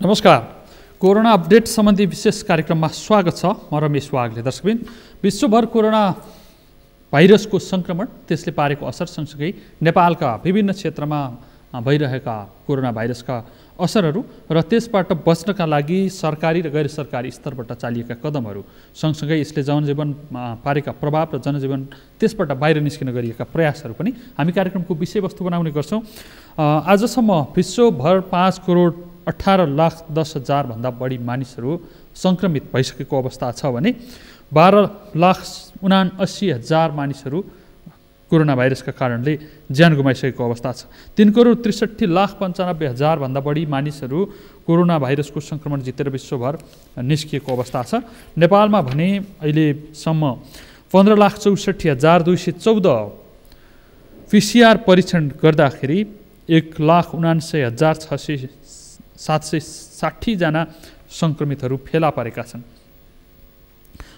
नमस्कार। Corona update सम्बन्धी विशेष कार्यक्रममा स्वागत छ। म रमेश वाग्ले। दर्शकबिन, विश्वभर कोरोना भाइरसको संक्रमण त्यसले पारेको असर सँगसँगै नेपालका विभिन्न क्षेत्रमा भइरहेका कोरोना भाइरसका असरहरू र त्यसबाट बच्नका लागि सरकारी र गैर सरकारी स्तरबाट चालिएका कदमहरू सँगसँगै यसले जनजीवनमा पारेका प्रभाव र जनजीवन त्यसबाट बाहिर निस्किन गरिएका प्रयासहरू पनि हामी कार्यक्रमको विषयवस्तु बनाउने गर्छौँ। आजसम्म विश्वभर 5,18,10,000 भन्दा बढी मानिसहरू सङ्क्रमित भइसकेको अवस्था छ भने 12,79,000 मानिसहरू कोरोना भाइरसका कारणले ज्यान गुमाइसकेको अवस्था छ। 3,63,95,000 भन्दा बढी मानिसहरू कोरोना भाइरसको सङ्क्रमण जितेर विश्वभर निस्किएको अवस्था छ। नेपालमा भने अहिलेसम्म 15,64,214 PCR परीक्षण गर्दाखेरि 1,79,760 जना सङ्क्रमितहरू फेला परेका छन्।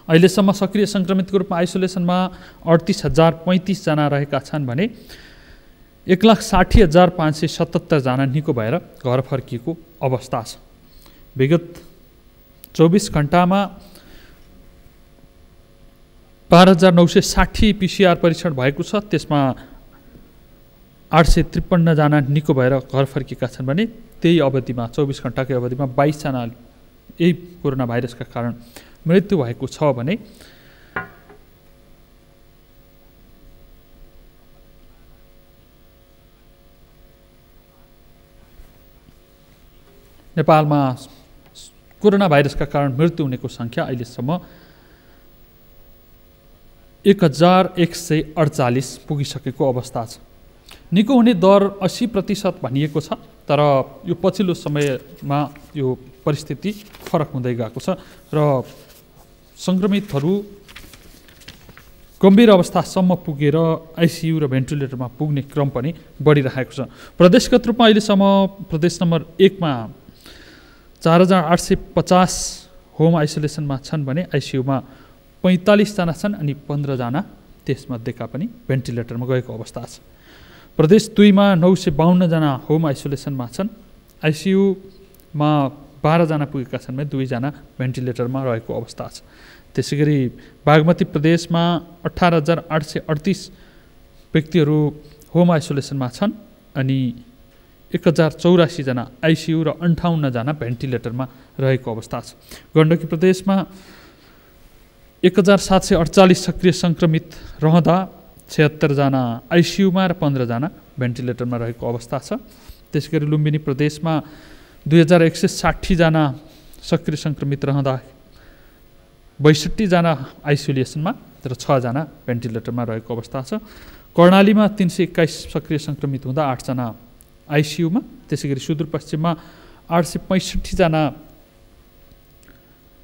अहिलेसम्म सक्रिय सङ्क्रमितको रूपमा आइसोलेसनमा 38,035 जना रहेका छन् भने 1,60,577 जना निको भएर घर फर्किएको अवस्था छ। विगत 24 घण्टामा 12,960 PCR परीक्षण भएको छ। त्यसमा 853 जना निको भएर घर फर्किएका छन् भने त्यही अवधिमा 24 घण्टाकै अवधिमा 22 जना यही कोरोना भाइरसका कारण मृत्यु भएको छ भने नेपालमा कोरोना भाइरसका कारण मृत्यु हुनेको सङ्ख्या अहिलेसम्म 1,148 पुगिसकेको अवस्था छ। निको हुने दर 80% भनिएको छ, तर यो पछिल्लो समयमा यो परिस्थिति फरक हुँदै गएको छ र सङ्क्रमितहरू गम्भीर अवस्थासम्म पुगेर आइसियु र भेन्टिलेटरमा पुग्ने क्रम पनि बढिरहेको छ। प्रदेशगत रूपमा अहिलेसम्म प्रदेश नम्बर 1 मा 4,850 होम आइसोलेसनमा छन् भने आइसियुमा 45 जना छन् अनि 15 जना त्यसमध्येका पनि भेन्टिलेटरमा गएको अवस्था छ। प्रदेश 2 मा 952 जना होम आइसोलेसनमा छन्। आइसियुमा 12 जना पुगेका छन् भने 2 जना भेन्टिलेटरमा रहेको अवस्था छ। त्यसै गरी बागमती प्रदेशमा 18,838 व्यक्तिहरू होम आइसोलेसनमा छन् अनि 1,084 जना आइसियु र 58 जना भेन्टिलेटरमा रहेको अवस्था छ। गण्डकी प्रदेशमा 1,748 सक्रिय सङ्क्रमित रहँदा 76 जना आइसियुमा र 15 जना भेन्टिलेटरमा रहेको अवस्था छ। त्यसै गरी लुम्बिनी प्रदेशमा 2,160 जना सक्रिय सङ्क्रमित रहँदा 62 जना आइसोलेसनमा र 6 जना भेन्टिलेटरमा रहेको अवस्था छ। कर्णालीमा 321 सक्रिय सङ्क्रमित हुँदा 8 जना आइसियुमा। त्यसै गरी सुदूरपश्चिममा 865 जना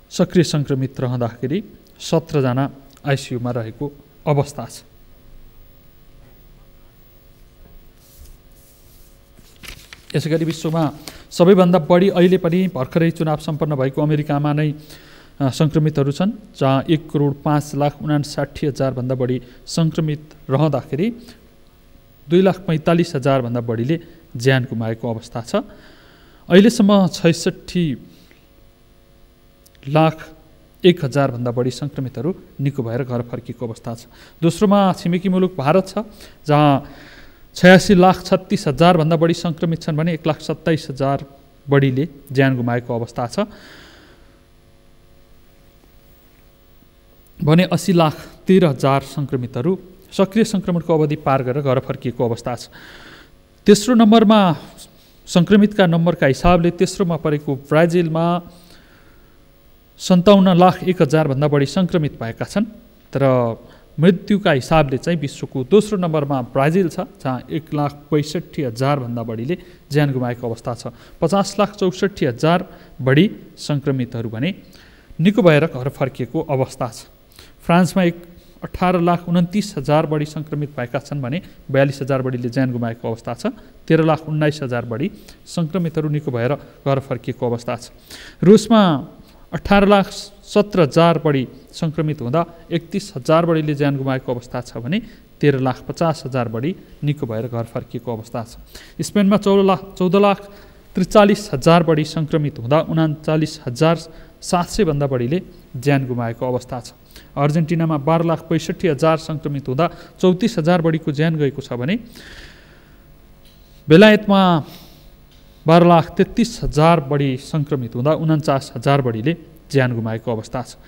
सक्रिय सङ्क्रमित रहँदाखेरि 17 जना आइसियुमा रहेको अवस्था छ। यसै गरी विश्वमा सबैभन्दा बढी अहिले पनि भर्खरै चुनाव सम्पन्न भएको अमेरिकामा नै सङ्क्रमितहरू छन्, जहाँ 1,05,59,000 भन्दा बढी सङ्क्रमित रहँदाखेरि 2,45,000 भन्दा बढीले ज्यान गुमाएको अवस्था छ। अहिलेसम्म 66,01,000 भन्दा बढी सङ्क्रमितहरू निको भएर घर फर्किएको अवस्था छ। दोस्रोमा छिमेकी मुलुक भारत छ, जहाँ 86,36,000 भन्दा बढी सङ्क्रमित छन् भने 1,27,000 बढीले ज्यान गुमाएको अवस्था छ भने 80,13,000 सङ्क्रमितहरू सक्रिय सङ्क्रमणको अवधि पार गरेर घर फर्किएको अवस्था छ। तेस्रो नम्बरमा सङ्क्रमितका नम्बरका हिसाबले तेस्रोमा परेको ब्राजिलमा 57,01,000 भन्दा बढी सङ्क्रमित भएका छन्, तर मृत्युका हिसाबले चाहिँ विश्वको दोस्रो नम्बरमा ब्राजिल छ, जहाँ 1,62,000 भन्दा बढीले ज्यान गुमाएको अवस्था छ। 50,64,000 बढी सङ्क्रमितहरू भने निको भएर घर फर्किएको अवस्था छ। फ्रान्समा 18,29,000 बढी सङ्क्रमित भएका छन् भने 42,000 बढीले ज्यान गुमाएको अवस्था छ। 13,19,000 बढी सङ्क्रमितहरू निको भएर घर फर्किएको अवस्था छ। रुसमा 18,17,000 बढी सङ्क्रमित हुँदा 31,000 बढीले ज्यान गुमाएको अवस्था छ भने 13,50,000 बढी निको भएर घर फर्किएको अवस्था छ। स्पेनमा 14,00,000 43,000 बढी सङ्क्रमित हुँदा 39,700 भन्दा बढीले ज्यान गुमाएको अवस्था छ। अर्जेन्टिनामा 12,65,000 सङ्क्रमित हुँदा 34,000 बढीको ज्यान गएको छ भने बेलायतमा 12,33,000 बढी सङ्क्रमित हुँदा 49,000 बढीले ज्यान गुमाएको अवस्था छ।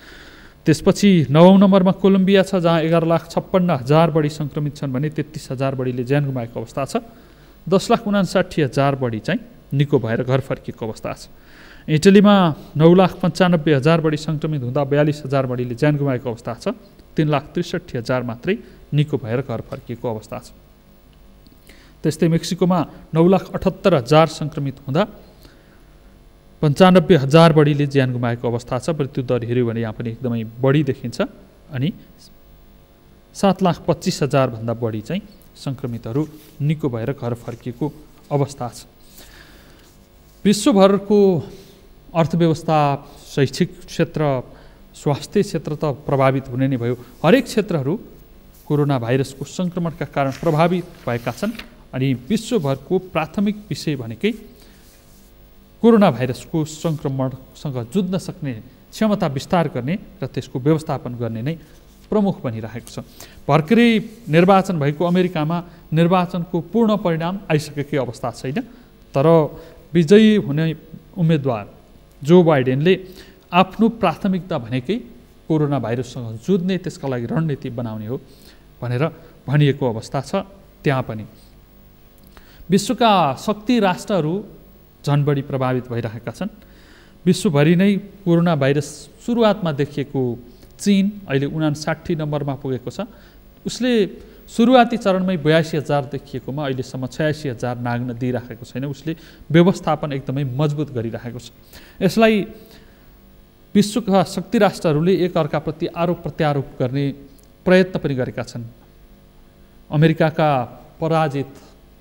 त्यसपछि 9औं नम्बरमा कोलम्बिया छ, जहाँ 11,56,000 बढी सङ्क्रमित छन् भने 33,000 बढीले ज्यान गुमाएको अवस्था छ। 10,59,000 बढी चाहिँ निको भएर घर फर्किएको अवस्था छ। इटलीमा 9,95,000 बढी सङ्क्रमित हुँदा 42,000 बढीले ज्यान गुमाएको अवस्था छ। 3,63,000 मात्रै निको भएर घर फर्किएको अवस्था छ। त्यस्तै मेक्सिकोमा 9,78,000 सङ्क्रमित हुँदा 95,000 बढीले ज्यान गुमाएको अवस्था छ। मृत्युदर हेऱ्यो भने यहाँ पनि एकदमै बढी देखिन्छ अनि 7,25,000 भन्दा बढी चाहिँ सङ्क्रमितहरू निको भएर घर फर्किएको अवस्था छ। विश्वभरको अर्थव्यवस्था, शैक्षिक क्षेत्र, स्वास्थ्य क्षेत्र त प्रभावित हुने नै भयो। हरेक क्षेत्रहरू कोरोना भाइरसको सङ्क्रमणका कारण प्रभावित भएका छन् अनि विश्वभरको प्राथमिक विषय भनेकै कोरोना भाइरसको सङ्क्रमणसँग जुझ्न सक्ने क्षमता विस्तार गर्ने र त्यसको व्यवस्थापन गर्ने नै प्रमुख बनिरहेको छ। भर्खरै निर्वाचन भएको अमेरिकामा निर्वाचनको पूर्ण परिणाम आइसकेकै अवस्था छैन, तर विजयी हुने उम्मेदवार जो बाइडेनले आफ्नो प्राथमिकता भनेकै कोरोना भाइरससँग जुझ्ने, त्यसका लागि रणनीति बनाउने हो भनेर भनिएको अवस्था छ। त्यहाँ पनि विश्वका शक्ति राष्ट्रहरू झन् बढी प्रभावित भइरहेका छन्। विश्वभरि नै कोरोना भाइरस सुरुवातमा देखिएको चीन अहिले 59 नम्बरमा पुगेको छ। उसले सुरुवाती चरणमै 82,000 देखिएकोमा अहिलेसम्म 86,000 नाग्न दिइराखेको छैन। उसले व्यवस्थापन एकदमै मजबुत गरिरहेको छ। यसलाई विश्वका शक्ति राष्ट्रहरूले एकअर्काप्रति आरोप प्रत्यारोप गर्ने प्रयत्न पनि गरेका छन्। अमेरिकाका पराजित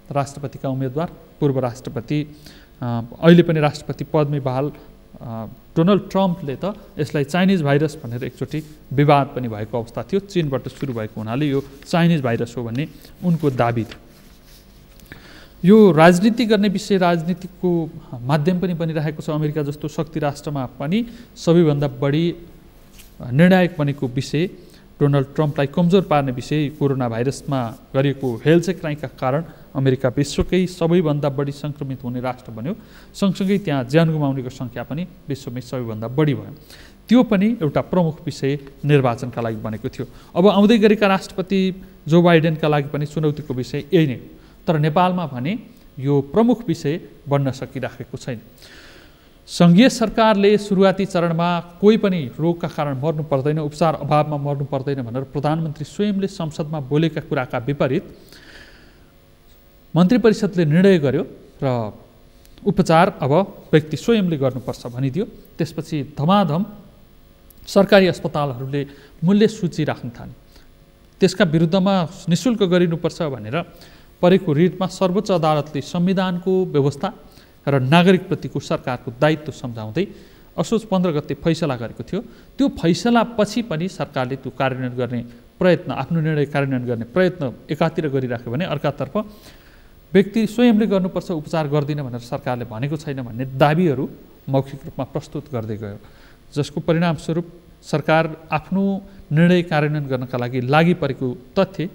राष्ट्रपतिका उम्मेदवार, पूर्व राष्ट्रपति, अहिले पनि राष्ट्रपति पदमै बहाल डोनाल्ड ट्रम्पले त यसलाई चाइनिज भाइरस भनेर एकचोटि विवाद पनि भएको अवस्था थियो। चीनबाट सुरु भएको हुनाले यो चाइनिज भाइरस हो भन्ने उनको दाबी थियो। यो राजनीति गर्ने विषय, राजनीतिको माध्यम पनि बनिरहेको छ। अमेरिका जस्तो शक्ति राष्ट्रमा पनि सबैभन्दा बढी निर्णायक बनेको विषय, डोनाल्ड ट्रम्पलाई कमजोर पार्ने विषय कोरोना भाइरसमा गरिएको हेलचेक्राइका कारण अमेरिका विश्वकै सबैभन्दा बढी सङ्क्रमित हुने राष्ट्र बन्यो। सँगसँगै त्यहाँ ज्यान गुमाउनेको सङ्ख्या पनि विश्वमै सबैभन्दा बढी भयो। त्यो पनि एउटा प्रमुख विषय निर्वाचनका लागि बनेको थियो। अब आउँदै गरेका राष्ट्रपति जो बाइडेनका लागि पनि चुनौतीको विषय यही नै हो। तर नेपालमा भने यो प्रमुख विषय बन्न सकिराखेको छैन। सङ्घीय सरकारले सुरुवाती चरणमा कोही पनि रोगका कारण मर्नु पर्दैन, उपचार अभावमा मर्नु पर्दैन भनेर प्रधानमन्त्री स्वयंले संसदमा बोलेका कुराका विपरीत मन्त्री परिषदले निर्णय गर्यो र उपचार अब व्यक्ति स्वयंले गर्नुपर्छ भनिदियो। त्यसपछि धमाधम सरकारी अस्पतालहरूले मूल्य सूची राख्न थाले। त्यसका विरुद्धमा निःशुल्क गरिनुपर्छ भनेर परेको रिटमा सर्वोच्च अदालतले संविधानको व्यवस्था र नागरिकप्रतिको सरकारको दायित्व सम्झाउँदै असोज 15 गते फैसला गरेको थियो। त्यो फैसला पछि पनि सरकारले त्यो कार्यान्वयन गर्ने प्रयत्न, आफ्नो निर्णय कार्यान्वयन गर्ने प्रयत्न एकातिर गरिराख्यो भने अर्कातर्फ व्यक्ति स्वयंले गर्नुपर्छ, उपचार गर्दिन भनेर सरकारले भनेको छैन भन्ने दाबीहरू मौखिक रूपमा प्रस्तुत गर्दै गयो, जसको परिणामस्वरूप सरकार आफ्नो निर्णय कार्यान्वयन गर्नका लागि परेको तथ्य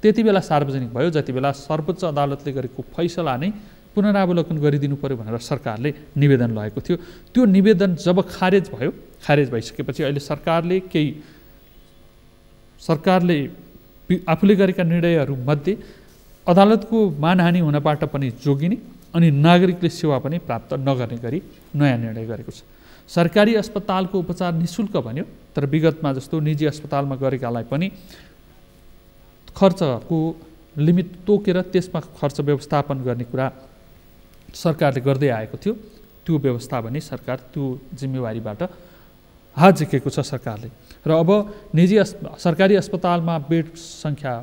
त्यति बेला सार्वजनिक भयो जति बेला सर्वोच्च अदालतले गरेको फैसला नै पुनरावलोकन गरिदिनु पर्यो भनेर सरकारले निवेदन लगाएको थियो। त्यो निवेदन जब खारेज भयो, खारेज भइसकेपछि अहिले सरकारले आफूले गरेका निर्णयहरूमध्ये अदालतको मानहानि हुनबाट पनि जोगिने अनि नागरिकले सेवा पनि प्राप्त नगर्ने गरी नयाँ निर्णय गरेको छ। सरकारी अस्पतालको उपचार निःशुल्क भन्यो, तर विगतमा जस्तो निजी अस्पतालमा गरेकालाई पनि खर्चको लिमिट तोकेर त्यसमा खर्च व्यवस्थापन गर्ने कुरा सरकारले गर्दै आएको थियो। त्यो व्यवस्था भने सरकार त्यो जिम्मेवारीबाट हात झिकेको छ सरकारले। र अब सरकारी अस्पतालमा बेड सङ्ख्या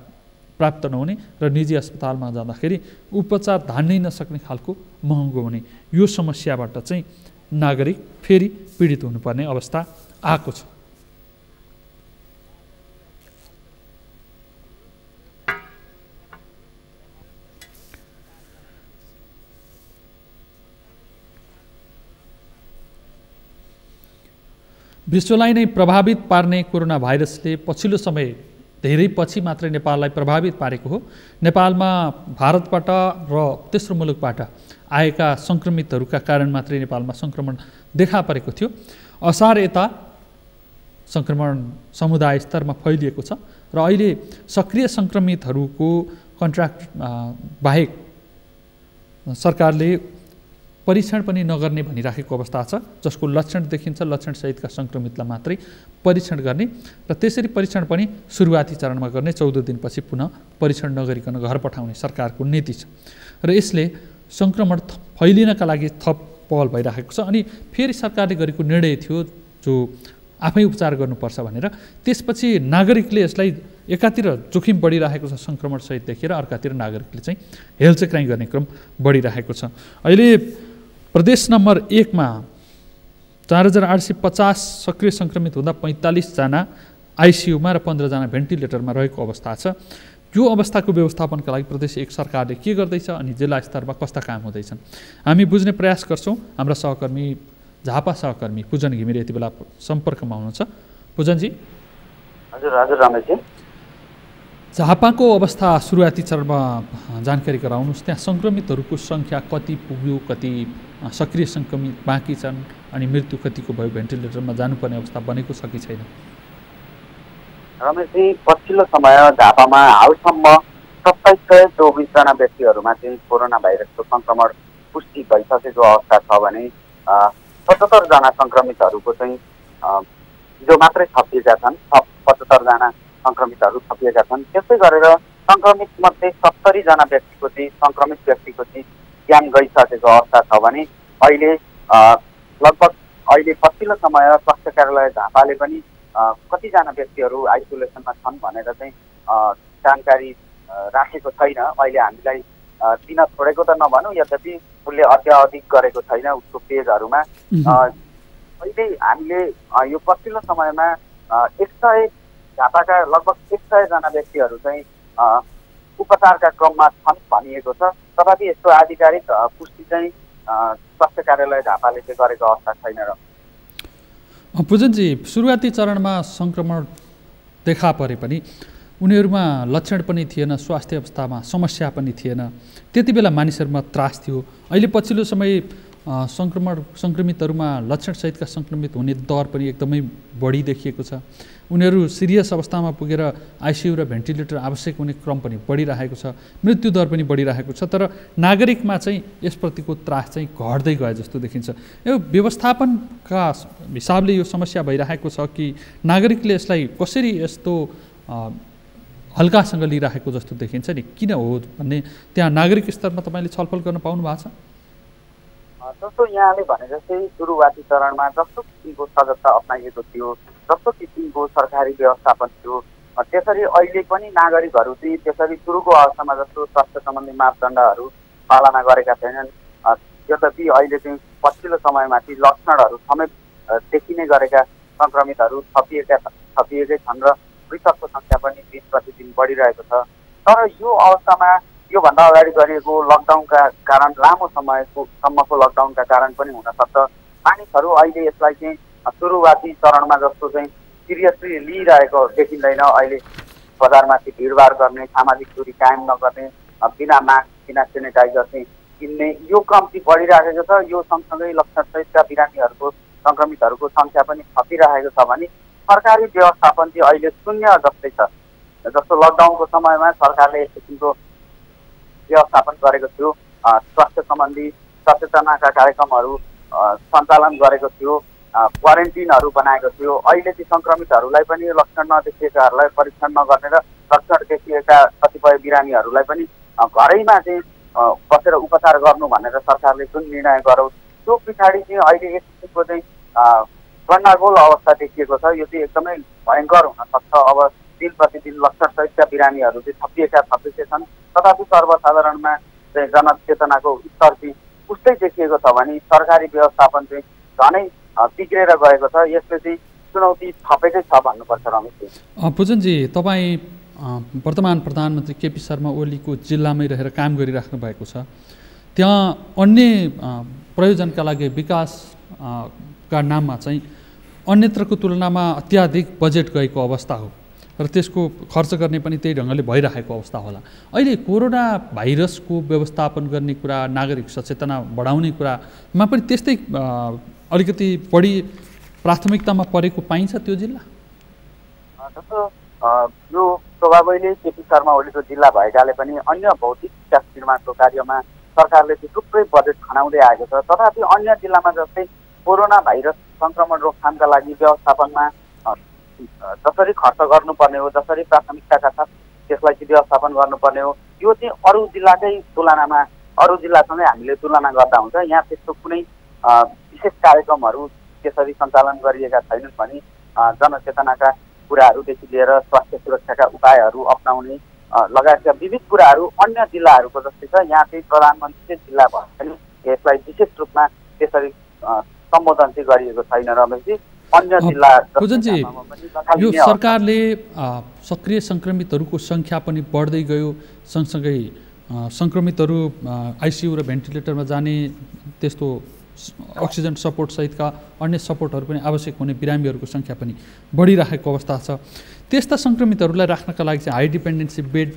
प्राप्त नहुने र निजी अस्पतालमा जाँदाखेरि उपचार धान्नै नसक्ने खालको महँगो हुने, यो समस्याबाट चाहिँ नागरिक फेरि पीडित हुनुपर्ने अवस्था आएको छ। विश्वलाई नै प्रभावित पार्ने कोरोना भाइरसले पछिल्लो समय धेरै पछि मात्रै नेपाललाई प्रभावित पारेको हो। नेपालमा भारतबाट र तेस्रो मुलुकबाट आएका सङ्क्रमितहरूका कारण मात्रै नेपालमा सङ्क्रमण देखा परेको थियो। असार यता सङ्क्रमण समुदाय स्तरमा फैलिएको छ र अहिले सक्रिय सङ्क्रमितहरूको कन्ट्र्याक्ट बाहेक सरकारले परीक्षण पनि नगर्ने भनिराखेको अवस्था छ, जसको लक्षण देखिन्छ लक्षणसहितका सङ्क्रमितलाई मात्रै परीक्षण गर्ने र त्यसरी परीक्षण पनि सुरुवाती चरणमा गर्ने, 14 दिनपछि पुनः परीक्षण नगरिकन घर पठाउने सरकारको नीति छ र यसले सङ्क्रमण फैलिनका लागि थप पहल भइरहेको छ। अनि फेरि सरकारले गरेको निर्णय थियो जो आफै उपचार गर्नुपर्छ भनेर, त्यसपछि नागरिकले यसलाई एकातिर जोखिम बढिरहेको छ सङ्क्रमणसहित देखेर, अर्कातिर नागरिकले चाहिँ हेलचेक्राइ गर्ने क्रम बढिरहेको छ। अहिले प्रदेश नम्बर 1 मा 4850 सक्रिय सङ्क्रमित हुँदा 45 जना आइसियुमा र 15 जना भेन्टिलेटरमा रहेको अवस्था छ। यो अवस्थाको व्यवस्थापनका लागि प्रदेश 1 सरकारले के गर्दैछ अनि जिल्ला स्तरमा कस्ता काम हुँदैछन् हामी बुझ्ने प्रयास गर्छौँ। हाम्रा सहकर्मी झापा सहकर्मी पुजन घिमिरे यति बेला सम्पर्कमा हुनुहुन्छ। पुजनजी। हजुर हजुर रमेशजी। झापाको अवस्था सुरुवाती चरणमा जानकारी गराउनुहोस्। त्यहाँ सङ्क्रमितहरूको सङ्ख्या कति पुग्यो, कति सक्रिय सङ्क्रमित बाँकी छन् अनि मृत्यु कतिको भयो, भेन्टिलेटरमा जानुपर्ने अवस्था बनेको छ कि छैन? रमेशजी, पछिल्लो समय झापामा हालसम्म 2724 जना व्यक्तिहरूमा चाहिँ कोरोना भाइरसको सङ्क्रमण पुष्टि भइसकेको अवस्था छ भने 75 जना सङ्क्रमितहरूको चाहिँ जो मात्रै थपिएका छन्, 75 जना सङ्क्रमितहरू थपिएका छन्। त्यसै गरेर सङ्क्रमित मध्ये 70 जना व्यक्तिको चाहिँ सङ्क्रमित व्यक्तिको चाहिँ ज्यान गइसकेको अवस्था छ भने अहिले लगभग अहिले पछिल्लो समय स्वास्थ्य कार्यालय झापाले पनि कतिजना व्यक्तिहरू आइसोलेसनमा छन् भनेर चाहिँ जानकारी राखेको छैन। अहिले हामीलाई दिन छोडेको त नभनौँ, यद्यपि उसले अत्याधिक गरेको छैन उसको पेजहरूमा। अहिले हामीले यो पछिल्लो समयमा 100 झापाका लगभग 100 जना व्यक्तिहरू चाहिँ उपचारका क्रममा छन् भनिएको छ। तथापि यस्तो आधिकारिक पुष्टि चाहिँ स्वास्थ्य कार्यालय झापाले चाहिँ गरेको अवस्था छैन। र पुजनजी, सुरुवाती चरणमा सङ्क्रमण देखा परे पनि उनीहरूमा लक्षण पनि थिएन, स्वास्थ्य अवस्थामा समस्या पनि थिएन, त्यति बेला मानिसहरूमा त्रास थियो। अहिले पछिल्लो समय सङ्क्रमितहरूमा लक्षणसहितका सङ्क्रमित हुने दर पनि एकदमै बढी देखिएको छ। उनीहरू सिरियस अवस्थामा पुगेर आइसियु र भेन्टिलेटर आवश्यक हुने क्रम पनि बढिरहेको छ, मृत्यु दर पनि बढिरहेको छ। तर नागरिकमा चाहिँ यसप्रतिको त्रास चाहिँ घट्दै गए जस्तो देखिन्छ। यो व्यवस्थापनका हिसाबले यो समस्या भइरहेको छ कि नागरिकले यसलाई कसरी यस्तो हल्कासँग लिइरहेको जस्तो देखिन्छ नि, किन हो भन्ने त्यहाँ नागरिक स्तरमा तपाईँले छलफल गर्न पाउनु भएको छ? जस्तो यहाँले भने जस्तै सुरुवाती चरणमा जस्तो किसिमको सजगता अप्नाइएको थियो, जस्तो किसिमको सरकारी व्यवस्थापन थियो, त्यसरी अहिले पनि नागरिकहरू चाहिँ त्यसरी सुरुको अवस्थामा जस्तो स्वास्थ्य सम्बन्धी मापदण्डहरू पालना गरेका छैनन्। यद्यपि अहिले चाहिँ पछिल्लो समयमा चाहिँ लक्षणहरू समेत देखिने गरेका सङ्क्रमितहरू थपिएकै छन् र मृतकको सङ्ख्या पनि दिन प्रतिदिन बढिरहेको छ। तर यो अवस्थामा योभन्दा अगाडि गरिएको लकडाउनका कारण, लामो समयसम्मको लकडाउनका कारण पनि हुनसक्छ मानिसहरू अहिले यसलाई चाहिँ सुरुवाती चरणमा जस्तो चाहिँ सिरियसली लिइरहेको देखिँदैन। अहिले बजारमा चाहिँ भिडभाड गर्ने, सामाजिक दूरी कायम नगर्ने, बिना मास्क बिना सेनिटाइजर चाहिँ किन्ने यो क्रम चाहिँ बढिरहेको छ। यो सँगसँगै लक्षणसहितका बिरामीहरूको सङ्क्रमितहरूको सङ्ख्या पनि थपिरहेको छ भने सरकारी व्यवस्थापन चाहिँ अहिले शून्य जस्तै छ। जस्तो लकडाउनको समयमा सरकारले यस किसिमको व्यवस्थापन गरेको थियो, स्वास्थ्य सम्बन्धी सचेतनाका कार्यक्रमहरू सञ्चालन गरेको थियो, क्वारेन्टिनहरू बनाएको थियो। अहिले चाहिँ सङ्क्रमितहरूलाई पनि लक्षण नदेखिएकाहरूलाई परीक्षण नगर्ने र लक्षण देखिएका कतिपय बिरामीहरूलाई पनि घरैमा चाहिँ बसेर उपचार गर्नु भनेर सरकारले जुन निर्णय गर्यो त्यो पछाडि चाहिँ अहिले यस किसिमको चाहिँ गण्डगोल अवस्था देखिएको छ। यो चाहिँ एकदमै भयङ्कर हुनसक्छ। अब दिन प्रतिदिन लक्षणसहितका बिरामीहरू चाहिँ थपिएकै छन्, तथापि सर्वसाधारणमा चाहिँ जनचेतनाको स्तर चाहिँ उस्तै देखिएको छ भने सरकारी व्यवस्थापन चाहिँ झनै बिग्रेर गएको छ। यसले चाहिँ चुनौती थपेकै छ भन्नुपर्छ रमेशजी। पुजनजी, तपाईँ वर्तमान प्रधानमन्त्री केपी शर्मा ओलीको जिल्लामै रहेर काम गरिराख्नु भएको छ। त्यहाँ अन्य प्रयोजनका लागि विकासका नाममा चाहिँ अन्यत्रको तुलनामा अत्याधिक बजेट गएको अवस्था हो र त्यसको खर्च गर्ने पनि त्यही ढङ्गले भइरहेको अवस्था होला। अहिले कोरोना भाइरसको व्यवस्थापन गर्ने कुरा, नागरिक सचेतना बढाउने कुरामा पनि त्यस्तै अलिकति बढी प्राथमिकतामा परेको पाइन्छ त्यो जिल्ला? जस्तो यो स्वभावैले केपी शर्मा ओलीको जिल्ला भएकाले पनि अन्य भौतिक विकास निर्माणको कार्यमा सरकारले चाहिँ थुप्रै बजेट खनाउँदै आएको छ। तथापि अन्य जिल्लामा जस्तै कोरोना भाइरस सङ्क्रमण रोकथामका लागि व्यवस्थापनमा जसरी खर्च गर्नुपर्ने हो, जसरी प्राथमिकताका साथ त्यसलाई चाहिँ व्यवस्थापन गर्नुपर्ने हो, यो चाहिँ अरू जिल्लाकै तुलनामा, अरू जिल्लासँगै हामीले तुलना गर्दा हुन्छ। यहाँ त्यस्तो कुनै विशेष कार्यक्रमहरू त्यसरी सञ्चालन गरिएका छैनन् भने जनचेतनाका कुराहरूदेखि लिएर स्वास्थ्य सुरक्षाका उपायहरू अपनाउने लगायतका विविध कुराहरू अन्य जिल्लाहरूको जस्तै छ। यहाँ चाहिँ प्रधानमन्त्री जिल्ला भए पनि यसलाई विशेष रूपमा त्यसरी सम्बोधन चाहिँ गरिएको छैन। रमेशजी, अन्य जिल्ला यो सरकारले सक्रिय सङ्क्रमितहरूको सङ्ख्या पनि बढ्दै गयो, सँगसँगै सङ्क्रमितहरू आइसियु र भेन्टिलेटरमा जाने, त्यस्तो अक्सिजन सपोर्ट सहितका अन्य सपोर्टहरू पनि आवश्यक हुने बिरामीहरूको सङ्ख्या पनि बढिरहेको अवस्था छ। त्यस्ता सङ्क्रमितहरूलाई राख्नका लागि चाहिँ हाई डिपेन्डेन्सी बेड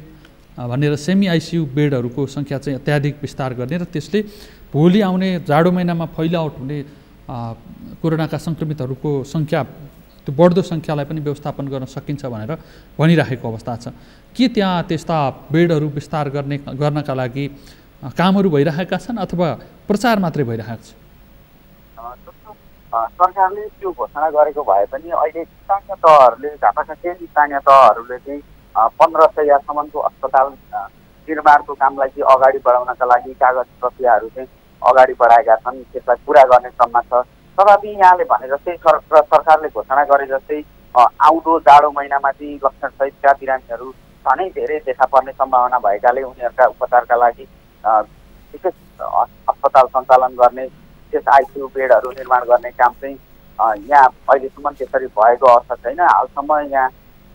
भनेर सेमी आइसियु बेडहरूको सङ्ख्या चाहिँ अत्याधिक विस्तार गर्ने र त्यसले भोलि आउने जाडो महिनामा फैलावट हुने कोरोनाका सङ्क्रमितहरूको सङ्ख्या, त्यो बढ्दो सङ्ख्यालाई पनि व्यवस्थापन गर्न सकिन्छ भनेर भनिरहेको अवस्था छ। के त्यहाँ त्यस्ता बेडहरू विस्तार गर्नका लागि कामहरू भइरहेका छन् अथवा प्रचार मात्रै भइरहेको छ? सरकारले त्यो घोषणा गरेको भए पनि अहिले स्थानीय तहहरूले, झापाका केही स्थानीय तहहरूले चाहिँ 1500सम्मको अस्पताल निर्माणको कामलाई चाहिँ अगाडि बढाउनका लागि कागज प्रक्रियाहरू चाहिँ अगाडि बढाएका छन्, त्यसलाई पुरा गर्ने क्रममा छ। तथापि यहाँले भने जस्तै सरकारले घोषणा गरे जस्तै आउँदो जाडो महिनामा चाहिँ लक्षणसहितका बिरामीहरू झनै धेरै देखा पर्ने सम्भावना भएकाले उनीहरूका उपचारका लागि विशेष अस्पताल सञ्चालन गर्ने, विशेष आइसियु बेडहरू निर्माण गर्ने काम चाहिँ यहाँ अहिलेसम्म त्यसरी भएको अवस्था छैन। हालसम्म यहाँ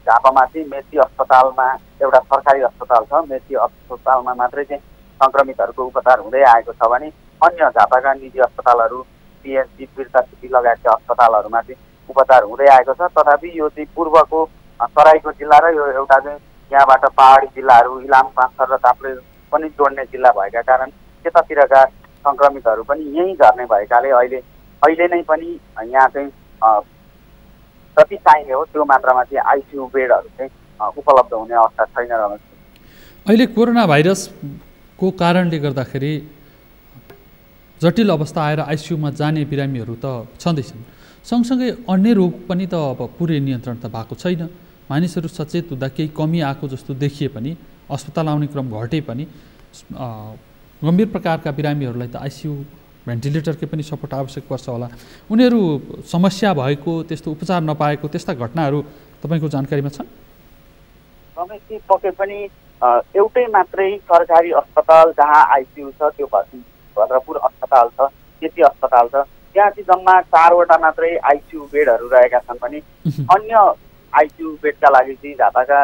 झापामा चाहिँ मेची अस्पतालमा एउटा सरकारी अस्पताल छ, मेची अस्पतालमा मात्रै चाहिँ सङ्क्रमितहरूको उपचार हुँदै आएको छ भने अन्य झापाका निजी अस्पतालहरू, पिएचसी, बिर्ता सिटी लगायतका अस्पतालहरूमा चाहिँ उपचार हुँदै आएको छ। तथापि यो चाहिँ पूर्वको तराईको जिल्ला र यो एउटा चाहिँ यहाँबाट पहाडी जिल्लाहरू इलाम, पाँचथर र ताप्ले पनि जोड्ने जिल्ला भएका कारण त्यतातिरका सङ्क्रमितहरू पनि यहीँ झर्ने भएकाले अहिले नै पनि यहाँ चाहिँ जति चाहिने हो त्यो मात्रामा चाहिँ आइसियु बेडहरू चाहिँ उपलब्ध हुने अवस्था छैन। रमेश, अहिले कोरोना भाइरसको कारणले गर्दाखेरि जटिल अवस्था आएर आइसियुमा जाने बिरामीहरू त छँदैछन्, सँगसँगै अन्य रोग पनि त अब पुरै नियन्त्रण त भएको छैन। मानिसहरू सचेत हुँदा केही कमी आएको जस्तो देखिए पनि, अस्पताल आउने क्रम घटे पनि गम्भीर प्रकारका बिरामीहरूलाई त आइसियु भेन्टिलेटरकै पनि सपोर्ट आवश्यक पर्छ होला। उनीहरू समस्या भएको, त्यस्तो उपचार नपाएको त्यस्ता घटनाहरू तपाईँको जानकारीमा छन्? रमेशजी, पक्कै पनि एउटै मात्रै सरकारी अस्पताल जहाँ आइसियु छ त्यो भद्रपुर अस्पताल छ, त्यति अस्पताल छ। त्यहाँ चाहिँ जम्मा 4वटा मात्रै आइसियु बेडहरू रहेका छन् भने अन्य आइसियु बेडका लागि चाहिँ झापाका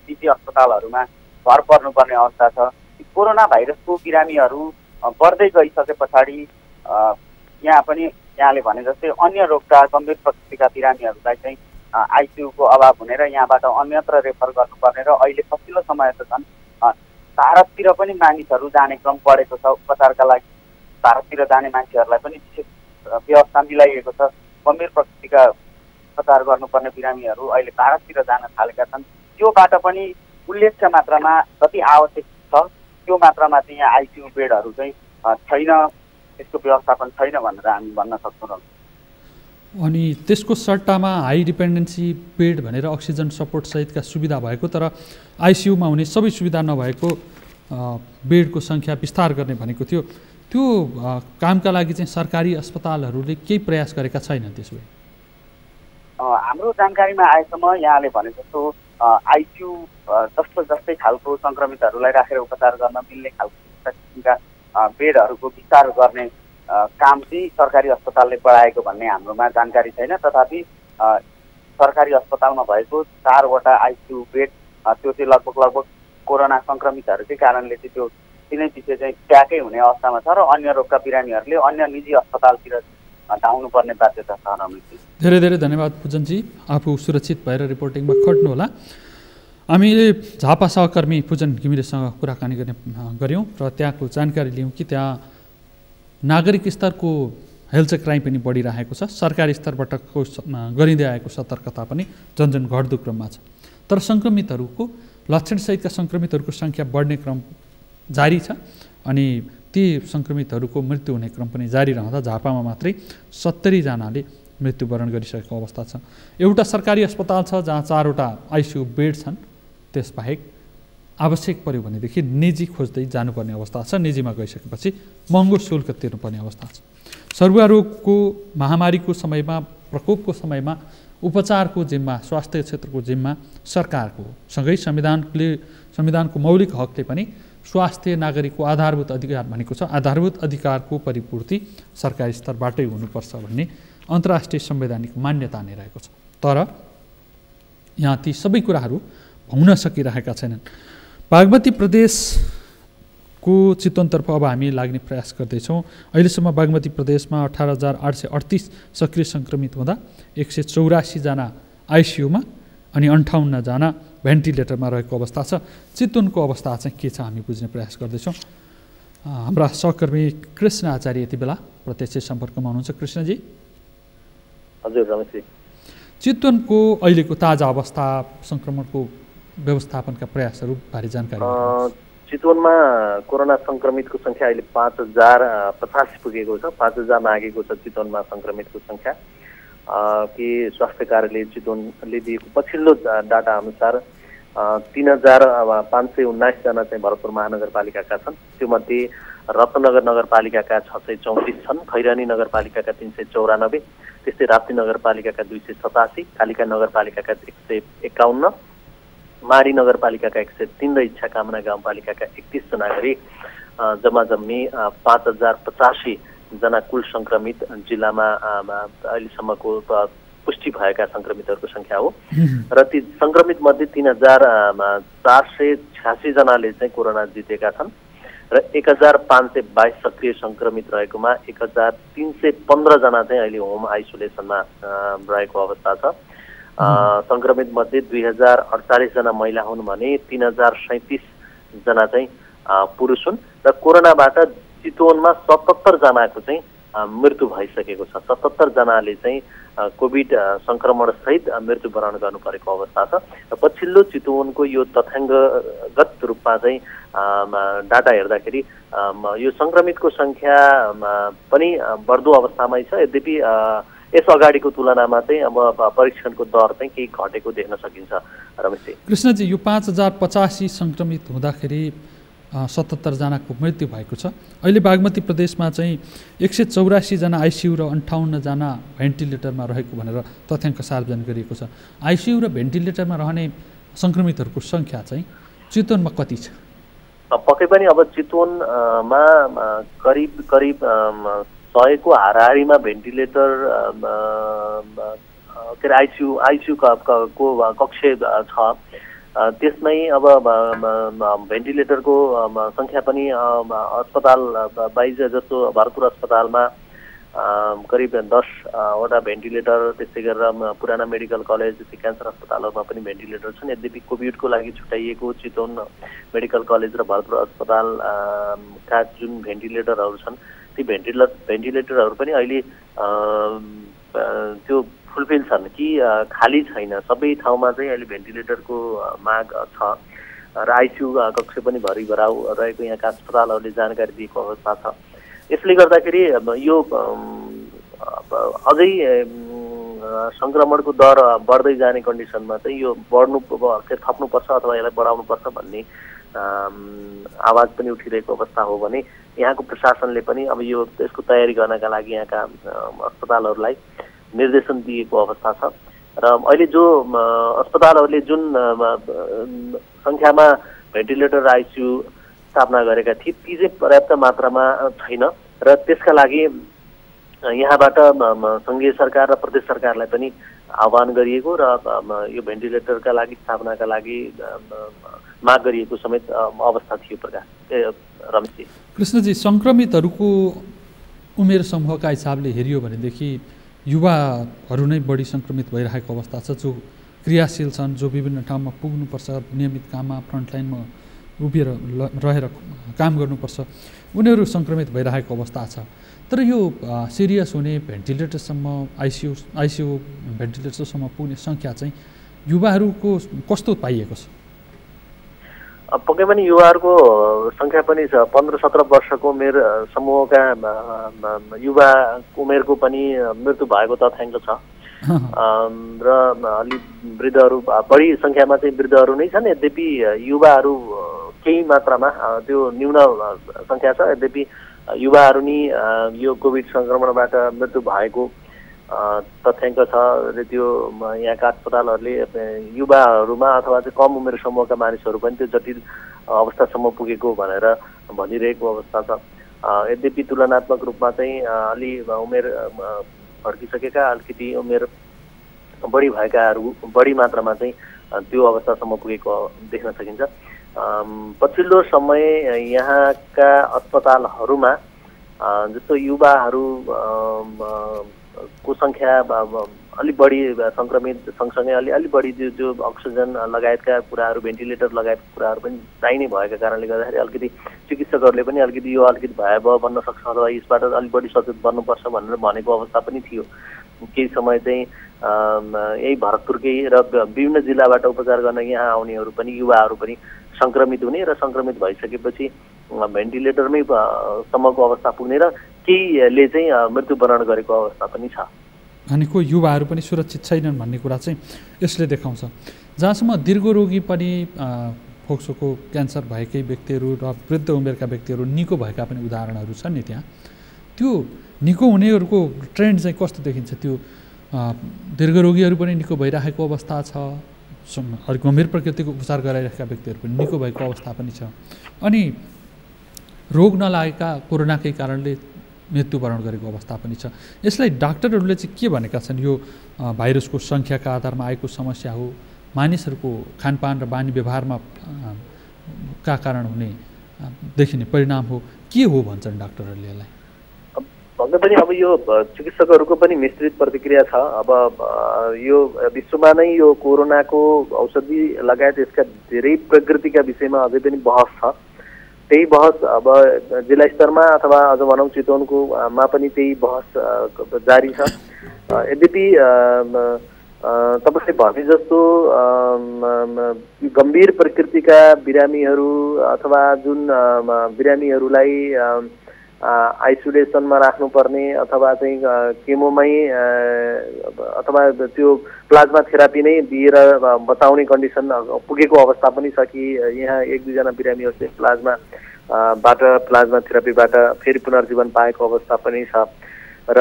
निजी अस्पतालहरूमा भर पर्नुपर्ने अवस्था छ। कोरोना भाइरसको बिरामीहरू बढ्दै गइसके पछाडि यहाँ पनि यहाँले भने जस्तै अन्य रोगका गम्भीर प्रकृतिका बिरामीहरूलाई चाहिँ आइसियुको अभाव हुने र यहाँबाट अन्यत्र रेफर गर्नुपर्ने र अहिले पछिल्लो समय त झन् भारततिर पनि मानिसहरू जाने क्रम बढेको छ। उपचारका लागि भारततिर जाने मान्छेहरूलाई पनि विशेष व्यवस्था मिलाइएको छ। गम्भीर प्रकृतिका उपचार गर्नुपर्ने बिरामीहरू अहिले भारततिर जान थालेका छन्। त्योबाट पनि उल्लेख्य मात्रामा जति आवश्यक छ त्यो मात्रामा चाहिँ यहाँ आइसियु बेडहरू चाहिँ छैन, त्यसको व्यवस्थापन छैन भनेर हामी भन्न सक्छौँ। अनि त्यसको सट्टामा हाई डिपेन्डेन्सी बेड भनेर अक्सिजन सपोर्ट सहितका सुविधा भएको तर आइसियुमा हुने सबै सुविधा नभएको बेडको सङ्ख्या विस्तार गर्ने भनेको थियो। त्यो कामका लागि चाहिँ सरकारी अस्पतालहरूले केही प्रयास गरेका छैनन्। त्यसो भए हाम्रो जानकारीमा आएसम्म यहाँले भने जस्तो आइसियु जस्तै खालको सङ्क्रमितहरूलाई राखेर उपचार गर्न मिल्ने खालको किसिमका बेडहरूको विस्तार गर्ने काम चाहिँ सरकारी अस्पतालले बढाएको भन्ने हाम्रोमा जानकारी छैन। तथापि सरकारी अस्पतालमा भएको 4वटा आइसियु बेड त्यो चाहिँ लगभग कोरोना सङ्क्रमितहरूकै कारणले चाहिँ त्यो तिनै पछि चाहिँ प्याकै हुने अवस्थामा छ र अन्य रोगका बिरामीहरूले अन्य निजी अस्पतालतिर धाउनुपर्ने बाध्यता छ रमेशजी। धेरै धेरै धन्यवाद पुजनजी, आफू सुरक्षित भएर रिपोर्टिङमा खट्नुहोला। हामीले झापा सहकर्मी पुजन घिमिरेसँग कुराकानी गऱ्यौँ र त्यहाँको जानकारी लियौँ कि त्यहाँ नागरिक स्तरको हेल्थ क्राइम पनि बढिरहेको छ, सरकारी स्तरबाट गरिँदै आएको सतर्कता पनि झन्झन घट्दो क्रममा छ। तर सङ्क्रमितहरूको लक्षणसहितका सङ्क्रमितहरूको सङ्ख्या बढ्ने क्रम जारी छ अनि ती सङ्क्रमितहरूको मृत्यु हुने क्रम पनि जारी रहँदा झापामा मात्रै 70 जनाले मृत्युवरण गरिसकेको अवस्था छ। एउटा सरकारी अस्पताल छ जहाँ 4वटा आइसियु बेड छन्, त्यसबाहेक आवश्यक पर्यो भनेदेखि निजी खोज्दै जानुपर्ने अवस्था छ। निजीमा गइसकेपछि महँगो शुल्क तिर्नुपर्ने अवस्था छ। सरुवा रोगको महामारीको समयमा, प्रकोपको समयमा उपचारको जिम्मा, स्वास्थ्य क्षेत्रको जिम्मा सरकारको सँगै संविधानको मौलिक हकले पनि स्वास्थ्य नागरिकको आधारभूत अधिकार भनेको छ। आधारभूत अधिकारको परिपूर्ति सरकारी स्तरबाटै हुनुपर्छ भन्ने अन्तर्राष्ट्रिय संवैधानिक मान्यता नै रहेको छ। तर यहाँ ती सबै कुराहरू हुन सकिरहेका छैनन्। बागमती प्रदेशको चितवनतर्फ अब हामी लाग्ने प्रयास गर्दैछौँ। अहिलेसम्म बागमती प्रदेशमा 18,838 सक्रिय सङ्क्रमित हुँदा 184 जना आइसियुमा अनि 58 जना भेन्टिलेटरमा रहेको अवस्था छ। चितवनको अवस्था चाहिँ के छ हामी बुझ्ने प्रयास गर्दैछौँ। हाम्रा सहकर्मी कृष्ण आचार्य यति बेला प्रत्यक्ष सम्पर्कमा हुनुहुन्छ। कृष्णजी। हजुर रमेशजी, चितवनको अहिलेको ताजा अवस्था, सङ्क्रमणको व्यवस्थापनका प्रयासहरू बारे जानकारी। चितवनमा कोरोना सङ्क्रमितको सङ्ख्या अहिले 5,085 पुगेको छ। 5,000 नागेको छ चितवनमा सङ्क्रमितको सङ्ख्या। कि स्वास्थ्य कार्यालय चितवनले दिएको पछिल्लो डाटा अनुसार 3,519 जना चाहिँ भरतपुर महानगरपालिकाका छन्। त्योमध्ये रत्नगर नगरपालिकाका 634 छन्, खैरानी नगरपालिकाका 394, त्यस्तै राप्ती नगरपालिकाका 287, कालिका नगरपालिकाका 151, माडी नगरपालिकाका 103 र इच्छा कामना गाउँपालिकाका 31 जना गरी जम्मा जम्मी 5,085 जना कुल सङ्क्रमित जिल्लामा अहिलेसम्मको पुष्टि भएका सङ्क्रमितहरूको सङ्ख्या हो। र ती सङ्क्रमित मध्ये 3,486 जनाले चाहिँ कोरोना जितेका छन् र 1,522 सक्रिय सङ्क्रमित रहेकोमा 1,315 जना चाहिँ अहिले होम आइसोलेसनमा रहेको अवस्था छ। सङ्क्रमित मध्ये 2,048 जना महिला हुन् भने 3,037 जना चाहिँ पुरुष हुन् र कोरोनाबाट चितवनमा 77 जनाको चाहिँ मृत्यु भइसकेको छ। 77 जनाले चाहिँ कोभिड सङ्क्रमण सहित मृत्युवरण गर्नु परेको अवस्था छ। र पछिल्लो चितवनको यो तथ्याङ्कगत रूपमा चाहिँ डाटा हेर्दाखेरि यो सङ्क्रमितको सङ्ख्या पनि बढ्दो अवस्थामै छ। यद्यपि यस अगाडिको तुलनामा चाहिँ अब परीक्षणको दर चाहिँ केही घटेको देख्न सकिन्छ। रमेशजी, कृष्णजी, यो 5,085 सङ्क्रमित हुँदाखेरि 77 जनाको मृत्यु भएको छ। अहिले बागमती प्रदेशमा चाहिँ 184 जना आइसियु र 58 जना भेन्टिलेटरमा रहेको भनेर तथ्याङ्क सार्वजनिक गरिएको छ। आइसियु र भेन्टिलेटरमा रहने सङ्क्रमितहरूको सङ्ख्या चाहिँ चितवनमा कति छ? पक्कै पनि अब चितवनमा करिब 100को हाराहारीमा भेन्टिलेटर के अरे आइसियु को कक्ष छ। त्यसमै अब भेन्टिलेटरको सङ्ख्या पनि अस्पताल वाइज जस्तो भरतपुर अस्पतालमा करिब 10वटा भेन्टिलेटर, त्यस्तै गरेर पुराना मेडिकल कलेज, क्यान्सर अस्पतालहरूमा पनि भेन्टिलेटर छन्। यद्यपि कोभिडको लागि छुट्याइएको चितवन मेडिकल कलेज र भरतपुर अस्पतालका जुन भेन्टिलेटरहरू छन् ती भेन्टिलेटरहरू पनि अहिले त्यो फुलफिल छन् कि खाली छैन। सबै ठाउँमा चाहिँ अहिले भेन्टिलेटरको माग छ र आइसियु कक्ष पनि भरिभराउ रहेको यहाँका अस्पतालहरूले जानकारी दिएको अवस्था छ। यसले गर्दाखेरि यो अझै सङ्क्रमणको दर बढ्दै जाने कन्डिसनमा चाहिँ यो थप्नुपर्छ अथवा यसलाई बढाउनुपर्छ भन्ने आवाज पनि उठिरहेको अवस्था हो भने यहाँको प्रशासनले पनि अब यो यसको तयारी गर्नका लागि यहाँका अस्पतालहरूलाई निर्देशन दिएको अवस्था छ। र अहिले जो अस्पतालहरूले जुन सङ्ख्यामा भेन्टिलेटर र आइसियु स्थापना गरेका थिए ती चाहिँ पर्याप्त मात्रामा छैन र त्यसका लागि यहाँबाट सङ्घीय सरकार र प्रदेश सरकारलाई पनि आह्वान गरिएको र यो भेन्टिलेटरका लागि स्थापनाका लागि माग गरिएको समेत अवस्था थियो। रमेशजी, कृष्णजी, सङ्क्रमितहरूको उमेर समूहका हिसाबले हेरियो भनेदेखि युवाहरू नै बढी सङ्क्रमित भइरहेको अवस्था छ, जो क्रियाशील छन्, जो विभिन्न ठाउँमा पुग्नुपर्छ, नियमित काममा फ्रन्टलाइनमा उभिएर रहेर काम गर्नुपर्छ, उनीहरू सङ्क्रमित भइरहेको अवस्था छ। तर यो सिरियस हुने, भेन्टिलेटरसम्म आइसियु भेन्टिलेटरसम्म पुग्ने सङ्ख्या चाहिँ युवाहरूको कस्तो पाइएको छ? पक्कै पनि युवाहरूको सङ्ख्या पनि छ। 15-17 वर्षको उमेर समूहका युवा उमेरको पनि मृत्यु भएको तथ्याङ्क छ। र अलि वृद्धहरू बढी सङ्ख्यामा चाहिँ वृद्धहरू नै छन्। यद्यपि युवाहरू केही मात्रामा त्यो न्यून सङ्ख्या छ। यद्यपि युवाहरू नि यो कोभिड सङ्क्रमणबाट मृत्यु भएको तथ्याङ्क छ। र त्यो यहाँका अस्पतालहरूले युवाहरूमा अथवा चाहिँ कम उमेर समूहका मानिसहरू पनि त्यो जटिल अवस्थासम्म पुगेको भनेर भनिरहेको अवस्था छ। यद्यपि तुलनात्मक रूपमा चाहिँ अलि उमेर फर्किसकेका, अलिकति उमेर बढी भएकाहरू बढी मात्रामा चाहिँ त्यो अवस्थासम्म पुगेको देख्न सकिन्छ। पछिल्लो समय यहाँका अस्पतालहरूमा जस्तो युवाहरू को सङ्ख्या अलि बढी सङ्क्रमित सँगसँगै अलि बढी जो अक्सिजन लगायतका कुराहरू, भेन्टिलेटर लगायतका कुराहरू पनि चाहिने भएका कारणले गर्दाखेरि अलिकति चिकित्सकहरूले पनि अलिकति यो अलिकति भयावह बन्न सक्छ अथवा यसबाट अलिक बढी सचेत बन्नुपर्छ भनेर भनेको अवस्था पनि थियो। केही समय चाहिँ यही भरतपुरकै र विभिन्न जिल्लाबाट उपचार गर्न यहाँ आउनेहरू पनि युवाहरू पनि सङ्क्रमित हुने र सङ्क्रमित भइसकेपछि भेन्टिलेटरमै सम्मको अवस्था पुग्ने र केहीले चाहिँ मृत्युवरण गरेको अवस्था पनि छ। भनेको युवाहरू पनि सुरक्षित छैनन् भन्ने कुरा चाहिँ यसले देखाउँछ। जहाँसम्म दीर्घरोगी पनि फोक्सोको क्यान्सर भएकै व्यक्तिहरू र वृद्ध उमेरका व्यक्तिहरू निको भएका पनि उदाहरणहरू छन् नि त्यहाँ। त्यो निको हुनेहरूको ट्रेन्ड चाहिँ कस्तो देखिन्छ? त्यो दीर्घरोगीहरू पनि निको भइरहेको अवस्था छ, अलिक गम्भीर प्रकृतिको उपचार गराइरहेका व्यक्तिहरू पनि निको भएको अवस्था पनि छ, अनि रोग नलागेका कोरोनाकै कारणले मृत्युवरण गरेको अवस्था पनि छ। यसलाई डाक्टरहरूले चाहिँ के भनेका छन्? यो भाइरसको सङ्ख्याका आधारमा आएको समस्या हो, मानिसहरूको खानपान र बानी व्यवहारमा का कारण हुने देखिने परिणाम हो, के हो भन्छन् डाक्टरहरूले यसलाई? भन्दा पनि अब यो चिकित्सकहरूको पनि मिश्रित प्रतिक्रिया छ। अब यो विश्वमा नै यो कोरोनाको औषधि लगायत यसका धेरै प्रकृतिका विषयमा अझै पनि बहस छ। त्यही बहस अब जिल्ला स्तरमा अथवा अझ भनौँ चितवनकोमा पनि त्यही बहस जारी छ। यद्यपि तपाईँले भने जस्तो गम्भीर प्रकृतिका बिरामीहरू अथवा जुन बिरामीहरूलाई आइसोलेसनमा राख्नुपर्ने अथवा चाहिँ केमोमै अथवा त्यो प्लाज्मा थेरापी नै दिएर बचाउने कन्डिसन पुगेको अवस्था पनि छ कि यहाँ 1-2 बिरामीहरू चाहिँ प्लाज्मा थेरापीबाट फेरि पुनर्जीवन पाएको अवस्था पनि छ। र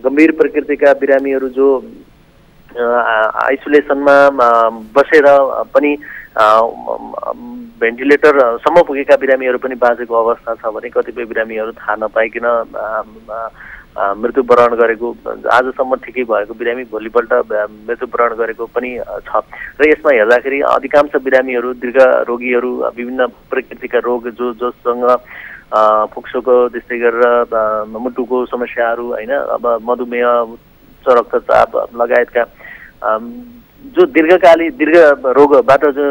गम्भीर प्रकृतिका बिरामीहरू जो आइसोलेसनमा बसेर पनि भेन्टिलेटरसम्म पुगेका बिरामीहरू पनि बाँचेको अवस्था छ भने कतिपय बिरामीहरू थाहा नपाइकन मृत्युवरण गरेको, आजसम्म ठिकै भएको बिरामी भोलिपल्ट मृत्युवरण गरेको पनि छ। र यसमा हेर्दाखेरि अधिकांश बिरामीहरू दीर्घ रोगीहरू, विभिन्न प्रकृतिका रोग जोसँग फोक्सोको त्यस्तै गरेर मुटुको समस्याहरू होइन, अब मधुमेह, उच्च रक्तचाप लगायतका जो दीर्घ रोगबाट जो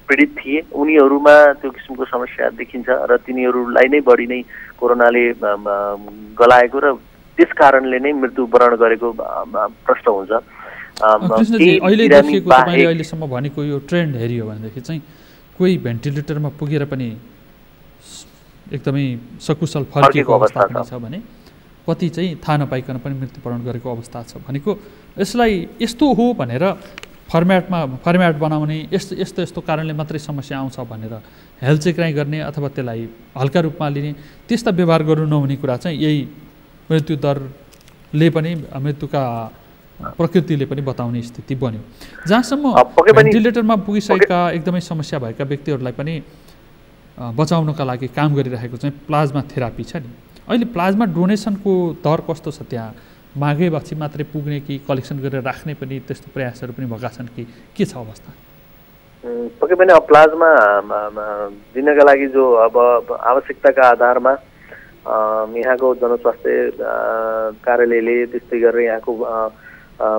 पीडित थिए उनीहरूमा त्यो किसिमको समस्या देखिन्छ र तिनीहरूलाई नै बढी नै कोरोनाले गलाएको र त्यस कारणले नै मृत्युवरण गरेको प्रश्न हुन्छ। अहिले देखिएको तपाईँले अहिलेसम्म भनेको यो ट्रेन्ड हेरियो भनेदेखि चाहिँ कोही भेन्टिलेटरमा पुगेर पनि एकदमै सकुशल फर्केको अवस्था पनि छ भने कति चाहिँ थाहा नपाइकन पनि मृत्युवरण गरेको अवस्था छ। भनेको यसलाई यस्तो हो भनेर फर्म्याट बनाउने, यस्तो कारणले मात्रै समस्या आउँछ भनेर हेलचेक्राइ गर्ने अथवा त्यसलाई हल्का रूपमा लिने त्यस्ता व्यवहार गर्नु नहुने कुरा चाहिँ यही मृत्युदरले पनि मृत्युका प्रकृतिले पनि बताउने स्थिति बन्यो। जहाँसम्म भेन्टिलेटरमा पुगिसकेका एकदमै समस्या भएका व्यक्तिहरूलाई पनि बचाउनका लागि काम गरिरहेको चाहिँ प्लाज्मा थेरापी छ नि, अहिले प्लाज्मा डोनेसनको दर कस्तो छ? त्यहाँ मागेपछि मात्रै पुग्ने कि कलेक्सन गरेर राख्ने पनि त्यस्तो प्रयासहरू पनि भएका छन् कि के छ अवस्था? पक्कै पनि अब प्लाज्मा दिनका लागि जो अब आवश्यकताका आधारमा यहाँको जनस्वास्थ्य कार्यालयले त्यस्तै गरेर यहाँको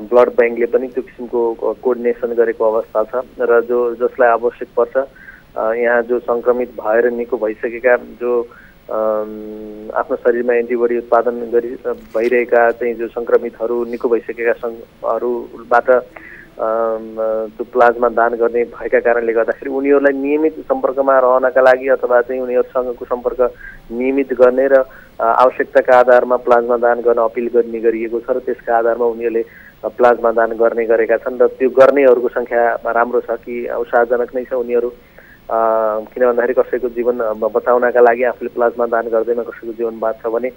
ब्लड ब्याङ्कले पनि त्यो किसिमको कोअर्डिनेसन गरेको अवस्था छ र जसलाई आवश्यक पर्छ यहाँ जो सङ्क्रमित भएर निको भइसकेका जो आफ्नो शरीरमा एन्टिबडी उत्पादन भइरहेका चाहिँ जो सङ्क्रमितहरू निको भइसकेका हरूबाट त्यो प्लाज्मा दान गर्ने भएका कारणले गर्दाखेरि उनीहरूलाई नियमित सम्पर्कमा रहनका लागि अथवा चाहिँ उनीहरूसँगको सम्पर्क नियमित गर्ने र आवश्यकताका आधारमा प्लाज्मा दान गर्न अपिल गर्ने गरिएको छ र त्यसका आधारमा उनीहरूले प्लाज्मा दान गर्ने गरेका छन् र त्यो गर्नेहरूको सङ्ख्या राम्रो छ कि उत्साहजनक नै छ उनीहरू किन भन्दाखेरि कसैको जीवन बचाउनका लागि आफूले प्लाज्मा दान गर्दैमा कसैको जीवन बाँच्छ भने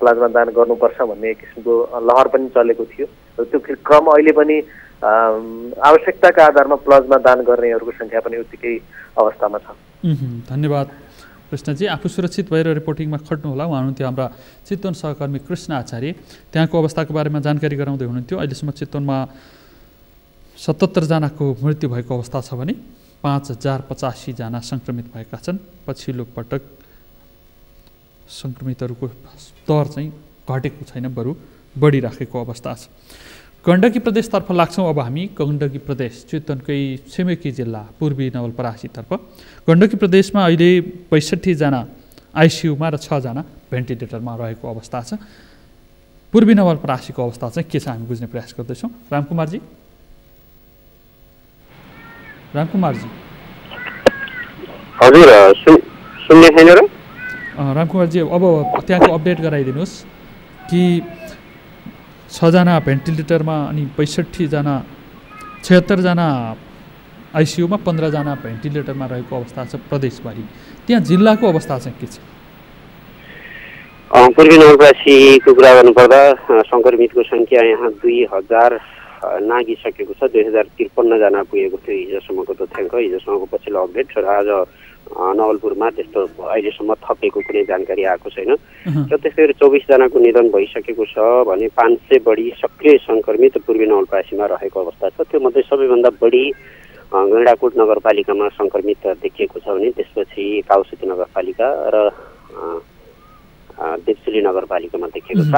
प्लाज्मा दान गर्नुपर्छ भन्ने एक किसिमको लहर पनि चलेको थियो र त्यो क्रम अहिले पनि आवश्यकताका आधारमा प्लाज्मा दान गर्नेहरूको सङ्ख्या पनि उत्तिकै अवस्थामा छ। धन्यवाद कृष्णजी, आफू सुरक्षित भएर रिपोर्टिङमा खट्नुहोला। उहाँ हुनुहुन्थ्यो हाम्रा चितवन सहकर्मी कृष्ण आचार्य, त्यहाँको अवस्थाको बारेमा जानकारी गराउँदै हुनुहुन्थ्यो। अहिलेसम्म चितवनमा 77 जनाको मृत्यु भएको अवस्था छ भने 5085 जना सङ्क्रमित भएका छन्। पछिल्लो पटक सङ्क्रमितहरूको दर चाहिँ घटेको छैन, बरु बढिराखेको अवस्था छ। गण्डकी प्रदेशतर्फ लाग्छौँ अब हामी। गण्डकी प्रदेश चितवनकै छिमेकी जिल्ला पूर्वी नवलपरासीतर्फ। गण्डकी प्रदेशमा अहिले 65 जना आइसियुमा र 6 जना भेन्टिलेटरमा रहेको अवस्था छ। पूर्वी नवलपरासीको अवस्था चाहिँ के छ हामी बुझ्ने प्रयास गर्दैछौँ। रामकुमारजी हजुर सुन्ने छैन र? रामकुमारजी अब त्यहाँको अपडेट गराइदिनुहोस् कि 6 जना भेन्टिलेटरमा अनि 65 जना 76 जना आइसियुमा 15 जना भेन्टिलेटरमा रहेको अवस्था छ प्रदेशभरि। त्यहाँ जिल्लाको अवस्था चाहिँ के छ? पूर्वी नवलपरासीको कुरा गर्नुपर्दा सङ्क्रमितको सङ्ख्या यहाँ 2000 नागिसकेको छ। 2053 जना पुगेको थियो हिजोसम्मको तथ्याङ्क, हिजोसम्मको पछिल्लो अपडेट। र आज नवलपुरमा त्यस्तो अहिलेसम्म थपेको कुनै जानकारी आएको छैन। र त्यस्तै गरी 24 जनाको निधन भइसकेको छ भने 500 बढी सक्रिय सङ्क्रमित पूर्वी नवलपरासीमा रहेको अवस्था छ। त्यो मध्ये सबैभन्दा बढी गैंडाकोट नगरपालिकामा सङ्क्रमित देखिएको छ भने त्यसपछि काउसती नगरपालिका र देवसुली नगरपालिकामा देखिएको छ।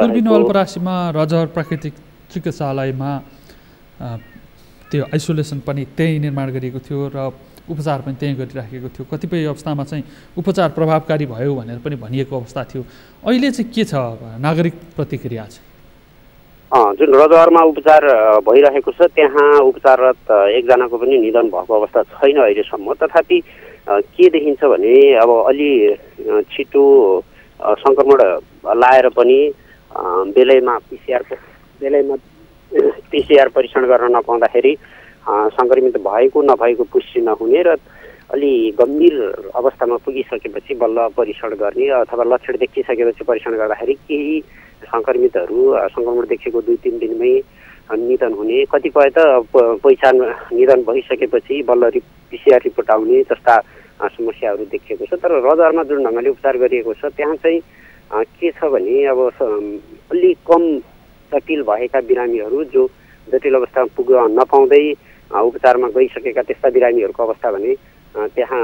पूर्वी नवलपरासीमा रजहर प्राकृतिक चिकित्सालयमा त्यो आइसोलेसन पनि त्यही निर्माण गरिएको थियो र उपचार पनि त्यहीँ गरिराखेको थियो। कतिपय अवस्थामा चाहिँ उपचार प्रभावकारी भयो भनेर पनि भनिएको अवस्था थियो। अहिले चाहिँ के छ नागरिक प्रतिक्रिया चाहिँ? जुन रजहरमा उपचार भइरहेको छ त्यहाँ उपचाररत एकजनाको पनि निधन भएको अवस्था छैन अहिलेसम्म। तथापि के देखिन्छ भने अब अलि छिटो सङ्क्रमण लाएर पनि बेलैमा पिसिआर परीक्षण गर्न नपाउँदाखेरि सङ्क्रमित भएको नभएको पुष्टि नहुने र अलि गम्भीर अवस्थामा पुगिसकेपछि बल्ल परीक्षण गर्ने अथवा लक्षण देखिसकेपछि परीक्षण गर्दाखेरि केही सङ्क्रमितहरू सङ्क्रमण देखेको 2-3 दिनमै निधन हुने, कतिपय त पहिचान निधन भइसकेपछि बल्ल पिसिआर रिपोर्ट आउने जस्ता समस्याहरू देखिएको छ। तर रजहरमा जुन ढङ्गले उपचार गरिएको छ त्यहाँ चाहिँ के छ भने अब अलि कम जटिल भएका बिरामीहरू जो जटिल अवस्थामा पुग्न नपाउँदै उपचारमा गइसकेका त्यस्ता बिरामीहरूको अवस्था भने त्यहाँ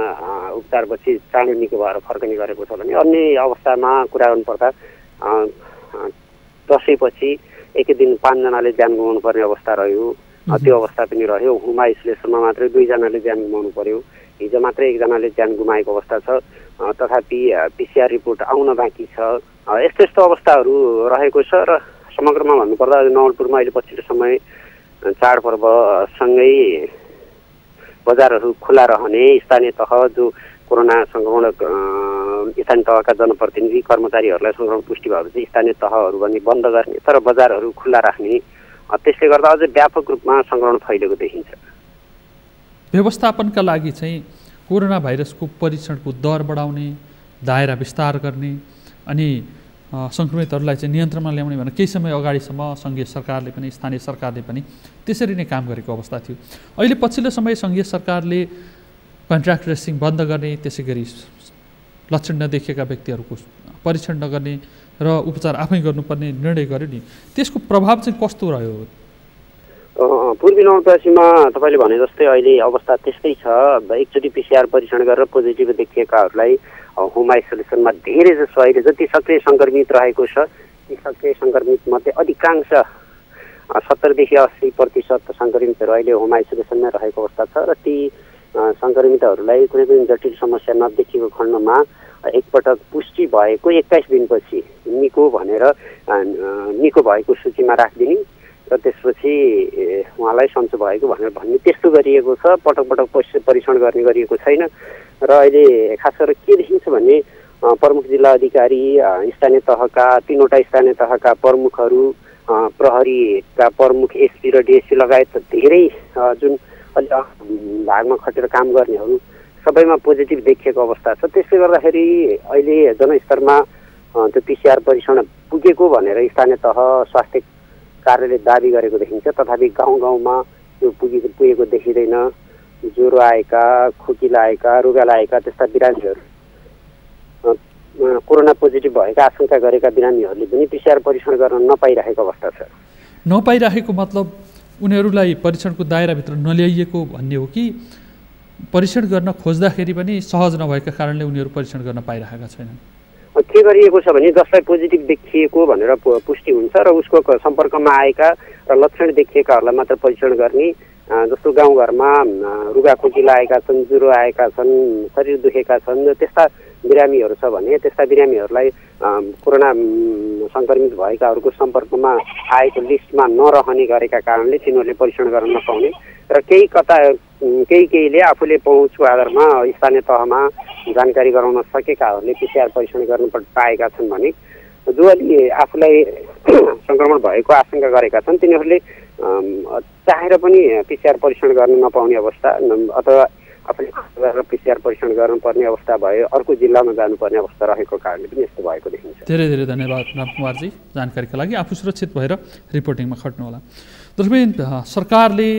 उपचारपछि चाँडो निको भएर फर्कने गरेको छ भने अन्य अवस्थामा कुरा गर्नुपर्दा दसैँपछि एकै दिन 5 जनाले ज्यान गुमाउनु पर्ने अवस्था रह्यो। त्यो अवस्था पनि रह्यो। होम आइसोलेसनमा मात्रै 2 जनाले ज्यान गुमाउनु पर्यो। हिजो मात्रै 1 जनाले ज्यान गुमाएको अवस्था छ। तथापि पिसिआर रिपोर्ट आउन बाँकी छ। यस्तो यस्तो अवस्थाहरू रहेको छ र समग्रमा भन्नुपर्दा नवलपुरमा अहिले पछिल्लो समय चाडपर्वसँगै बजारहरू खुला रहने, स्थानीय तह जो कोरोना सङ्क्रमण स्थानीय तहका जनप्रतिनिधि कर्मचारीहरूलाई सङ्क्रमण पुष्टि भएपछि स्थानीय तहहरू पनि बन्द गर्ने तर बजारहरू खुला राख्ने, त्यसले गर्दा अझै व्यापक रूपमा सङ्क्रमण फैलेको देखिन्छ। व्यवस्थापनका लागि चाहिँ कोरोना भाइरसको परीक्षणको दर बढाउने, दायरा विस्तार गर्ने अनि सङ्क्रमितहरूलाई चाहिँ नियन्त्रणमा ल्याउने भनेर केही समय अगाडिसम्म सङ्घीय सरकारले पनि स्थानीय सरकारले पनि त्यसरी नै काम गरेको अवस्था थियो। अहिले पछिल्लो समय सङ्घीय सरकारले कन्ट्र्याक्ट ट्रेसिङ बन्द गर्ने, त्यसै गरी लक्षण नदेखिएका व्यक्तिहरूको परीक्षण नगर्ने र उपचार आफै गर्नुपर्ने निर्णय गर्यो नि, त्यसको प्रभाव चाहिँ कस्तो रह्यो? पूर्वी नवलपरासीमा तपाईँले भने जस्तै अहिले अवस्था त्यस्तै छ। एकचोटि PCR परीक्षण गरेर पोजिटिभ देखिएकाहरूलाई होम आइसोलेसनमा धेरै जसो अहिले जति सक्रिय सङ्क्रमित रहेको छ ती सक्रिय सङ्क्रमित मध्ये अधिकांश 70देखि 80% सङ्क्रमितहरू अहिले होम आइसोलेसनमै रहेको अवस्था छ र ती सङ्क्रमितहरूलाई कुनै पनि जटिल समस्या नदेखिएको खण्डमा एकपटक पुष्टि भएको 21 दिनपछि निको भनेर निको भएको सूचीमा राखिदिने र त्यसपछि उहाँलाई सन्चो भएको भनेर भन्ने त्यस्तो गरिएको छ। पटक पटक परीक्षण गर्ने गरिएको छैन र अहिले खास गरेर के देखिन्छ भने प्रमुख जिल्ला अधिकारी, स्थानीय तहका 3वटा स्थानीय तहका प्रमुखहरू, प्रहरीका प्रमुख एसपी र डिएसपी लगायत धेरै जुन अलि भागमा खटेर काम गर्नेहरू सबैमा पोजिटिभ देखिएको अवस्था छ। त्यसले गर्दाखेरि अहिले जनस्तरमा त्यो PCR परीक्षण पुगेको भनेर स्थानीय तह स्वास्थ्य कार्यालय दाबी गरेको देखिन्छ। तथापि गाउँ गाउँमा त्यो पुगेको देखिँदैन। ज्वरो आएका, खोकी लागेका, रुगा लागेका त्यस्ता बिरामीहरू, कोरोना पोजिटिभ भएका आशंका गरेका बिरामीहरूले पनि PCR परीक्षण गर्न नपाइरहेको अवस्था छ। नपाइरहेको मतलब उनीहरूलाई परीक्षणको दायराभित्र नल्याइएको भन्ने हो कि परीक्षण गर्न खोज्दाखेरि पनि सहज नभएका कारणले उनीहरू परीक्षण गर्न पाइरहेका छैनन्? के गरिएको छ भने जसलाई पोजिटिभ देखिएको भनेर पुष्टि हुन्छ र उसको सम्पर्कमा आएका र लक्षण देखिएकाहरूलाई मात्र परीक्षण गर्ने। जस्तो गाउँघरमा रुगाखोकी लागेका छन्, ज्वरो आएका छन्, शरीर दुखेका छन्, त्यस्ता बिरामीहरू छ भने त्यस्ता बिरामीहरूलाई कोरोना सङ्क्रमित भएकाहरूको सम्पर्कमा आएको लिस्टमा नरहने गरेका कारणले तिनीहरूले परीक्षण गर्न नपाउने र केहीले आफूले पहुँचको आधारमा स्थानीय तहमा जानकारी गराउन सकेकाहरूले PCR परीक्षण गर्न पाएका छन् भने जो अलि आफूलाई सङ्क्रमण भएको आशंका गरेका छन् तिनीहरूले चाहेर पनि PCR परीक्षण गर्न नपाउने अवस्था अथवा आफूले PCR परीक्षण गर्नुपर्ने अवस्था भयो, अर्को जिल्लामा जानुपर्ने अवस्था रहेको कारणले पनि यस्तो भएको देखिन्छ। धेरै धेरै धन्यवाद रामकुमारजी जानकारीका लागि। आफू सुरक्षित भएर रिपोर्टिङमा खट्नुहोला। दर्शक, सरकारले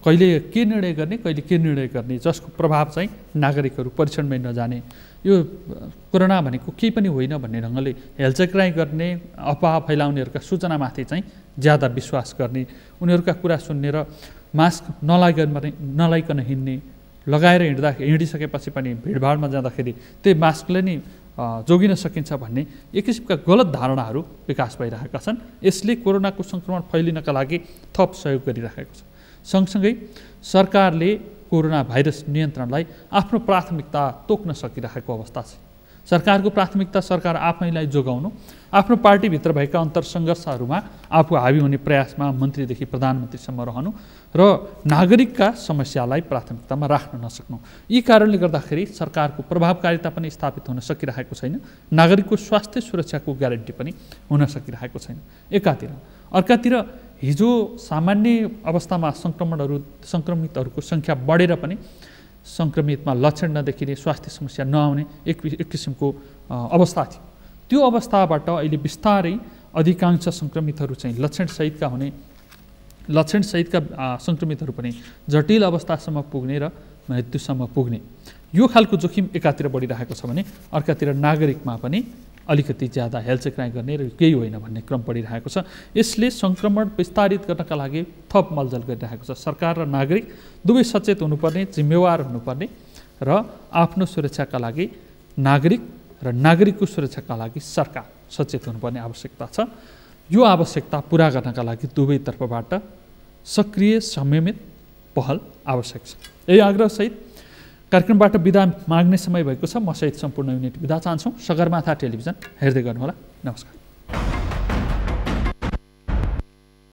कहिले के निर्णय गर्ने, कहिले के निर्णय गर्ने, जसको प्रभाव चाहिँ नागरिकहरू परीक्षणमै नजाने, यो कोरोना भनेको केही पनि होइन भन्ने ढङ्गले हेलचक्राइ गर्ने, अफवाह फैलाउनेहरूका सूचनामाथि चाहिँ ज्यादा विश्वास गर्ने, उनीहरूका कुरा सुन्ने र मास्क नलाइकन हिँड्ने, लगाएर हिँडिसकेपछि पनि भिडभाडमा जाँदाखेरि त्यही मास्कले नै जोगिन सकिन्छ भन्ने एक किसिमका गलत धारणाहरू विकास भइरहेका छन्। यसले कोरोनाको सङ्क्रमण फैलिनका लागि थप सहयोग गरिरहेको छ। सँगसँगै सरकारले कोरोना भाइरस नियन्त्रणलाई आफ्नो प्राथमिकता तोक्न सकिरहेको अवस्था छ। सरकारको प्राथमिकता सरकार आफैलाई जोगाउनु, आफ्नो पार्टीभित्र भएका अन्तरसङ्घर्षहरूमा आफू हावी हुने प्रयासमा मन्त्रीदेखि प्रधानमन्त्रीसम्म रहनु र नागरिकका समस्यालाई प्राथमिकतामा राख्न नसक्नु, यी कारणले गर्दाखेरि सरकारको प्रभावकारिता पनि स्थापित हुन सकिरहेको छैन, नागरिकको स्वास्थ्य सुरक्षाको ग्यारेन्टी पनि हुन सकिरहेको छैन एकातिर। अर्कातिर हिजो सामान्य अवस्थामा सङ्क्रमितहरूको सङ्ख्या बढेर पनि सङ्क्रमितमा लक्षण नदेखिने, स्वास्थ्य समस्या नआउने एक किसिमको अवस्था थियो। त्यो अवस्थाबाट अहिले बिस्तारै अधिकांश सङ्क्रमितहरू चाहिँ लक्षणसहितका सङ्क्रमितहरू पनि जटिल अवस्थासम्म पुग्ने र मृत्युसम्म पुग्ने, यो खालको जोखिम एकातिर बढिरहेको छ भने अर्कातिर नागरिकमा पनि अलिकति ज्यादा हेलचक्राइ गर्ने र केही होइन भन्ने क्रम बढिरहेको छ। यसले सङ्क्रमण विस्तारित गर्नका लागि थप मलजल गरिरहेको छ। सरकार र नागरिक दुवै सचेत हुनुपर्ने, जिम्मेवार हुनुपर्ने र आफ्नो सुरक्षाका लागि नागरिक र नागरिकको सुरक्षाका लागि सरकार सचेत हुनुपर्ने आवश्यकता छ। यो आवश्यकता पुरा गर्नका लागि दुवैतर्फबाट सक्रिय संयमित पहल आवश्यक छ। यही आग्रहसहित कार्यक्रमबाट बिदा माग्ने समय भएको छ। म सहित सम्पूर्ण युनिट बिदा चाहन्छौँ। सगरमाथा टेलिभिजन हेर्दै गर्नुहोला। नमस्कार।